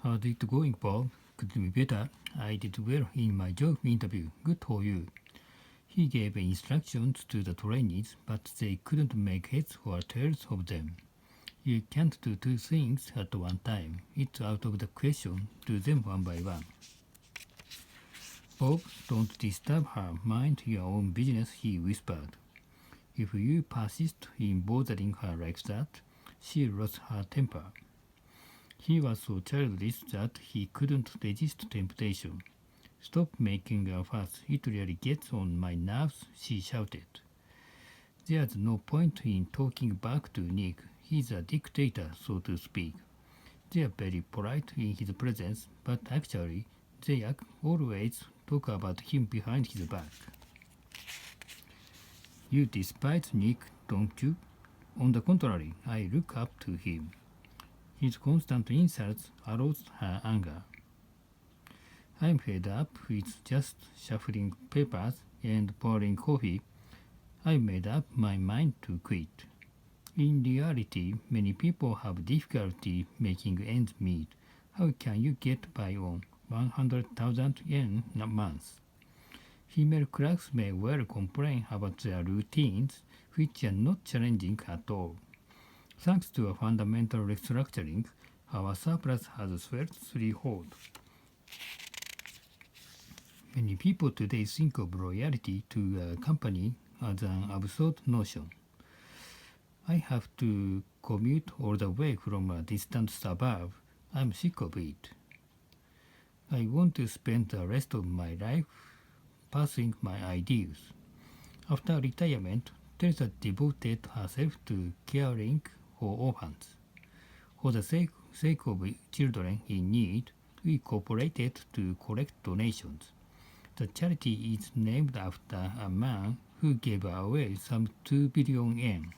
How's it going, Bob? Could be better. I did well in my job interview. Good for you. He gave instructions to the trainees, but they couldn't make heads or tails of them. You can't do two things at one time. It's out of the question. Do them one by one. Bob, don't disturb her. Mind your own business, he whispered. If you persist in bothering her like that, she lost her temper. He was so childish that he couldn't resist temptation. Stop making a fuss, it really gets on my nerves, she shouted. There's no point in talking back to Nick. He's a dictator, so to speak. They're very polite in his presence, but actually, they always talk about him behind his back. You despise Nick, don't you? On the contrary, I look up to him. His constant insults aroused her anger. I'm fed up with just shuffling papers and pouring coffee. I made up my mind to quit. In reality, many people have difficulty making ends meet. How can you get by on 100,000 yen a month? Female clerks may well complain about their routines, which are not challenging at all. Thanks to a fundamental restructuring, our surplus has swelled threefold. Many people today think of loyalty to a company as an absurd notion. I have to commute all the way from a distant suburb. I'm sick of it. I want to spend the rest of my life pursuing my ideals. After retirement, Teresa devoted herself to caring for orphans. For the sake of children in need, we cooperated to collect donations. The charity is named after a man who gave away some 2 billion yen.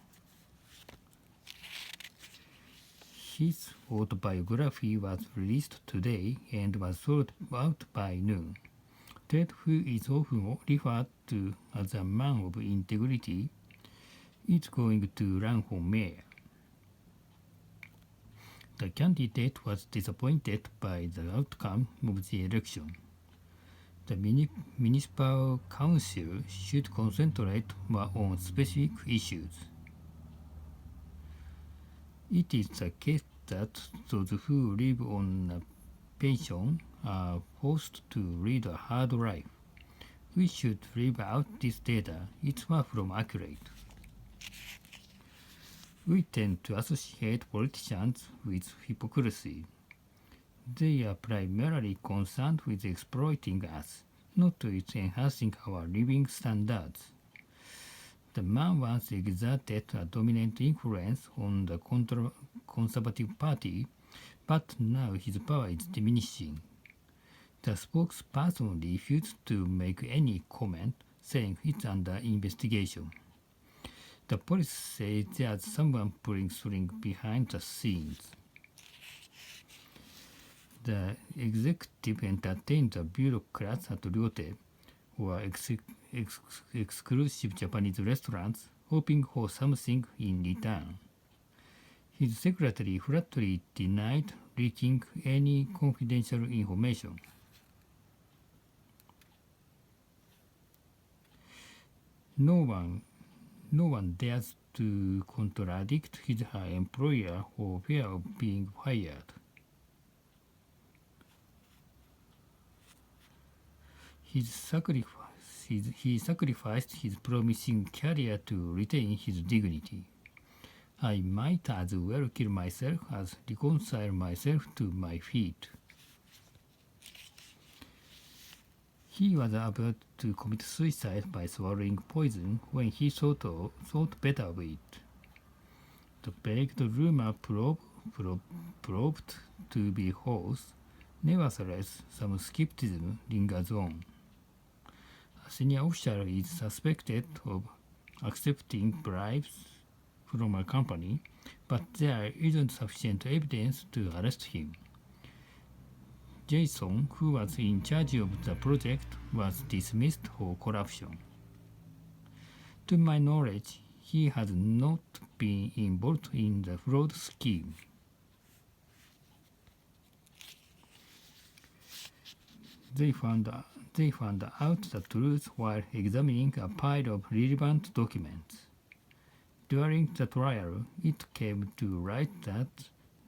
His autobiography was released today and was sold out by noon. Ted, who is often referred to as a man of integrity, is going to run for mayor. The candidate was disappointed by the outcome of the election. The municipal council should concentrate more on specific issues. It is the case that those who live on a pension are forced to lead a hard life. We should leave out this data. It's far from accurate. We tend to associate politicians with hypocrisy. They are primarily concerned with exploiting us, not with enhancing our living standards. The man once exerted a dominant influence on the Conservative Party, but now his power is diminishing. The spokesperson refused to make any comment, saying it's under investigation. The police say there's someone pulling strings behind the scenes. The executive entertained the bureaucrats at Ryote, or exclusive Japanese restaurants, hoping for something in return. His secretary flatly denied leaking any confidential information. No one dares to contradict her employer for fear of being fired. He sacrificed his promising career to retain his dignity. I might as well kill myself as reconcile myself to my fate. He was about to commit suicide by swallowing poison when he thought better of it. The vague rumor proved to be false. Nevertheless, some skepticism lingers on. A senior official is suspected of accepting bribes from a company, but there isn't sufficient evidence to arrest him. Jason, who was in charge of the project, was dismissed for corruption. To my knowledge, he has not been involved in the fraud scheme. they found out the truth while examining a pile of relevant documents. During the trial, it came to light that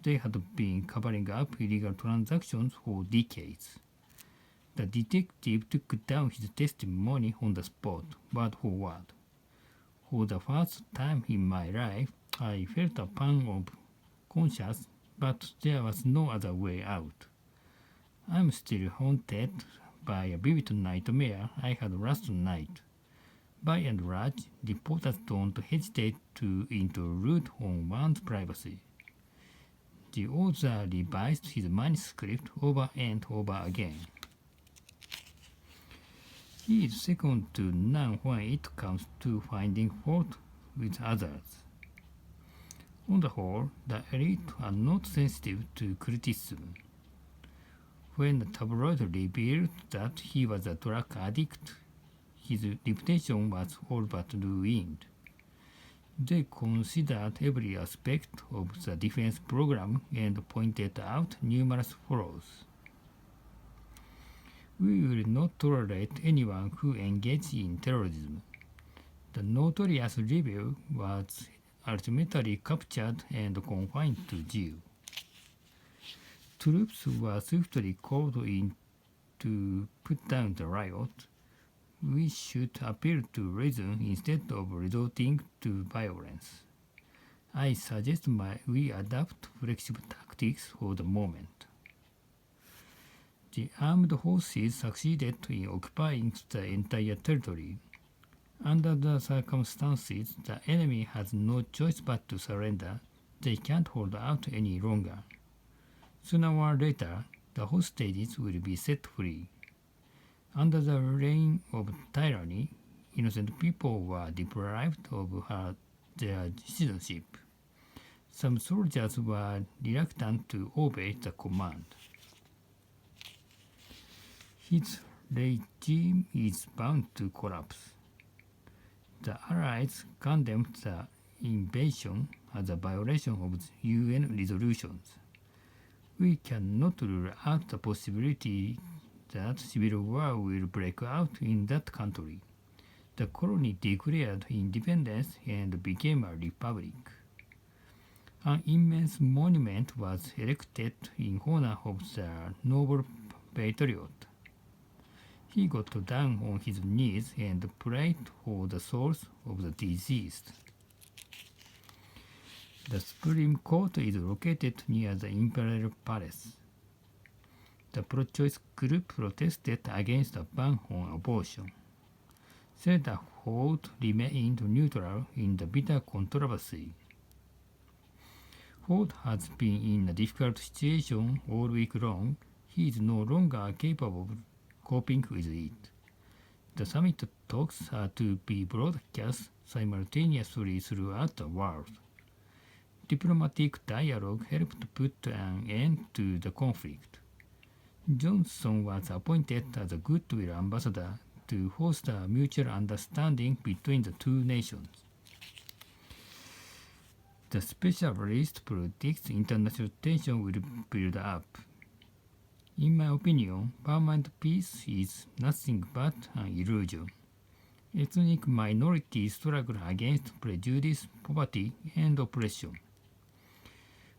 they had been covering up illegal transactions for decades. The detective took down his testimony on the spot, word for word. For the first time in my life, I felt a pang of conscience, but there was no other way out. I'm still haunted by a vivid nightmare I had last night. By and large, reporters don't hesitate to intrude on one's privacy. The author revised his manuscript over and over again. He is second to none when it comes to finding fault with others. On the whole, the elite are not sensitive to criticism. When the tabloid revealed that he was a drug addict, his reputation was all but ruined. They considered every aspect of the defense program and pointed out numerous flaws. We will not tolerate anyone who engages in terrorism. The notorious rebel was ultimately captured and confined to jail. Troops were swiftly called in to put down the riot. We should appeal to reason instead of resorting to violence. I suggest we adopt flexible tactics for the moment. The armed forces succeeded in occupying the entire territory. Under the circumstances, the enemy has no choice but to surrender. They can't hold out any longer. Sooner or later, the hostages will be set free. Under the reign of tyranny, innocent people were deprived of their citizenship. Some soldiers were reluctant to obey the command. His regime is bound to collapse. The Allies condemned the invasion as a violation of UN resolutions. We cannot rule out the possibility that civil war will break out in that country. The colony declared independence and became a republic. An immense monument was erected in honor of the noble patriot. He got down on his knees and prayed for the souls of the deceased. The Supreme Court is located near the Imperial Palace. The pro-choice group protested against a ban on abortion. Senator Ford remained neutral in the bitter controversy. Ford has been in a difficult situation all week long. He is no longer capable of coping with it. The summit talks are to be broadcast simultaneously throughout the world. Diplomatic dialogue helped put an end to the conflict. Johnson was appointed as a goodwill ambassador to foster mutual understanding between the two nations. The specialist predicts international tension will build up. In my opinion, permanent peace is nothing but an illusion. Ethnic minorities struggle against prejudice, poverty, and oppression.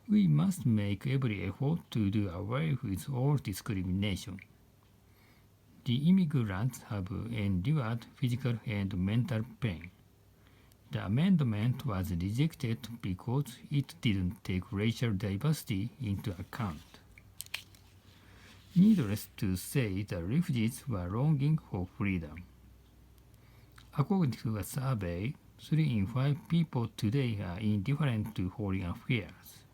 We must make every effort to do away with all discrimination. The immigrants have endured physical and mental pain. The amendment was rejected because it didn't take racial diversity into account. Needless to say, the refugees were longing for freedom. According to a survey, 3 in 5 people today are indifferent to foreign affairs.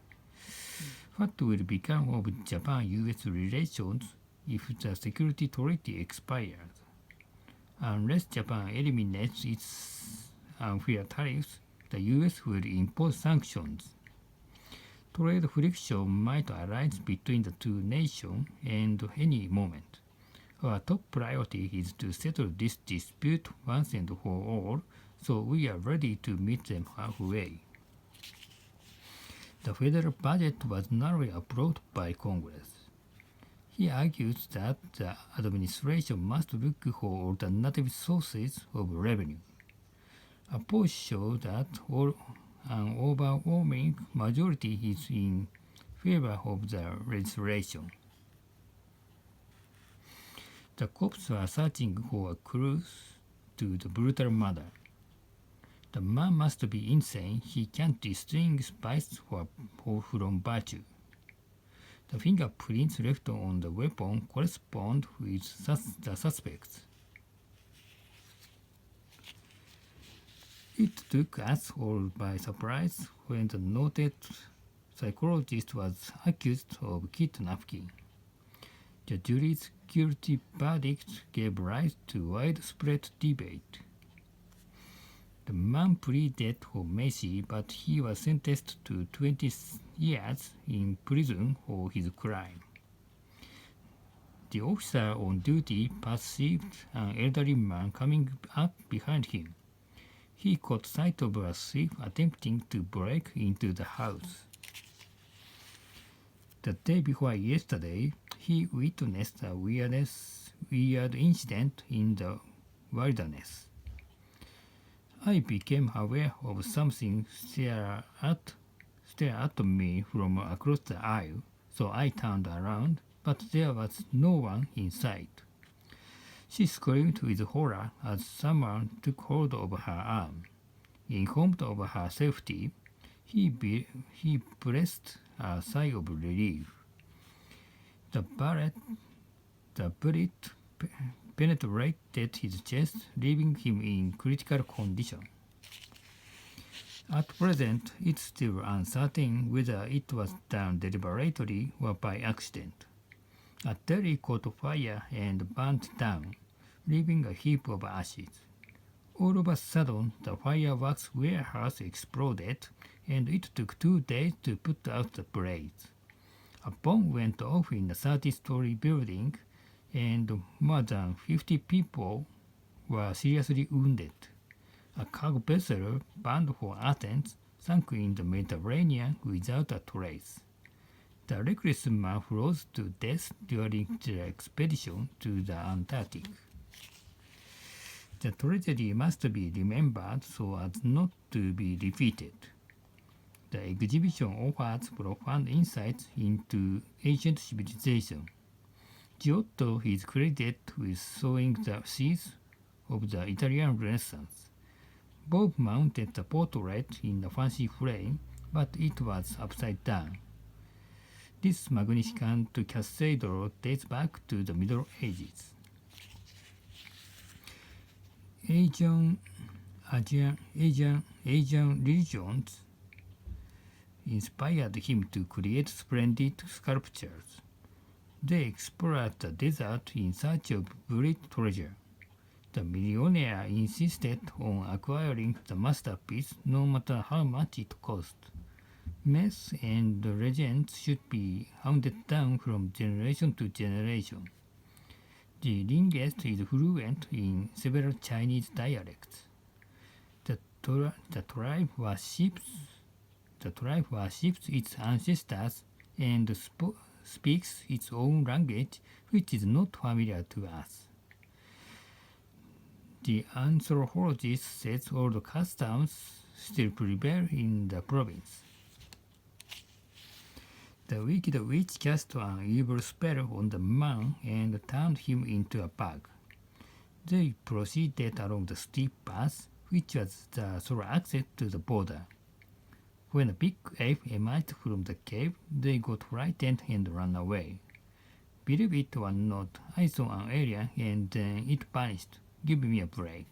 What will become of Japan-US relations if the security treaty expires? Unless Japan eliminates its unfair tariffs, the US will impose sanctions. Trade friction might arise between the two nations at any moment. Our top priority is to settle this dispute once and for all, so we are ready to meet them halfway. The federal budget was narrowly approved by Congress. He argues that the administration must look for alternative sources of revenue. Polls show that an overwhelming majority is in favor of the legislation. The cops are searching for clues to the brutal murder. The man must be insane. He can't distinguish vice from virtue. The fingerprints left on the weapon correspond with the suspects. It took us all by surprise when the noted psychologist was accused of kidnapping. The jury's guilty verdict gave rise to widespread debate. The man pleaded for mercy, but he was sentenced to 20 years in prison for his crime. The officer on duty perceived an elderly man coming up behind him. He caught sight of a thief attempting to break into the house. The day before yesterday, he witnessed a weird incident in the wilderness. I became aware of something stare at me from across the aisle, so I turned around, but there was no one in sight. She screamed with horror as someone took hold of her arm. Informed of her safety, he breathed a sigh of relief. The bullet penetrated his chest, leaving him in critical condition. At present, it's still uncertain whether it was done deliberately or by accident. A deli caught fire and burnt down, leaving a heap of ashes. All of a sudden, the fireworks warehouse exploded, and it took 2 days to put out the blaze. A bomb went off in a 30-story building, and more than 50 people were seriously wounded. A cargo vessel bound for Athens sank in the Mediterranean without a trace. The reckless man froze to death during the expedition to the Antarctic. The tragedy must be remembered so as not to be repeated. The exhibition offers profound insights into ancient civilization. Giotto is credited with sowing the seeds of the Italian Renaissance. Bob mounted the portrait in a fancy frame, but it was upside down. This magnificent cathedral dates back to the Middle Ages. Asian religions inspired him to create splendid sculptures. They explored the desert in search of buried treasure. The millionaire insisted on acquiring the masterpiece no matter how much it cost. Myths and legends should be handed down from generation to generation. The linguist is fluent in several Chinese dialects. The tribe worships its ancestors and speaks its own language, which is not familiar to us. The anthropologist says all the customs still prevail in the province. The wicked witch cast an evil spell on the man and turned him into a bug. They proceeded along the steep path, which was the sole access to the border. When a big ape emerged from the cave, they got frightened and ran away. Believe it or not, I saw an alien and then it vanished. Give me a break.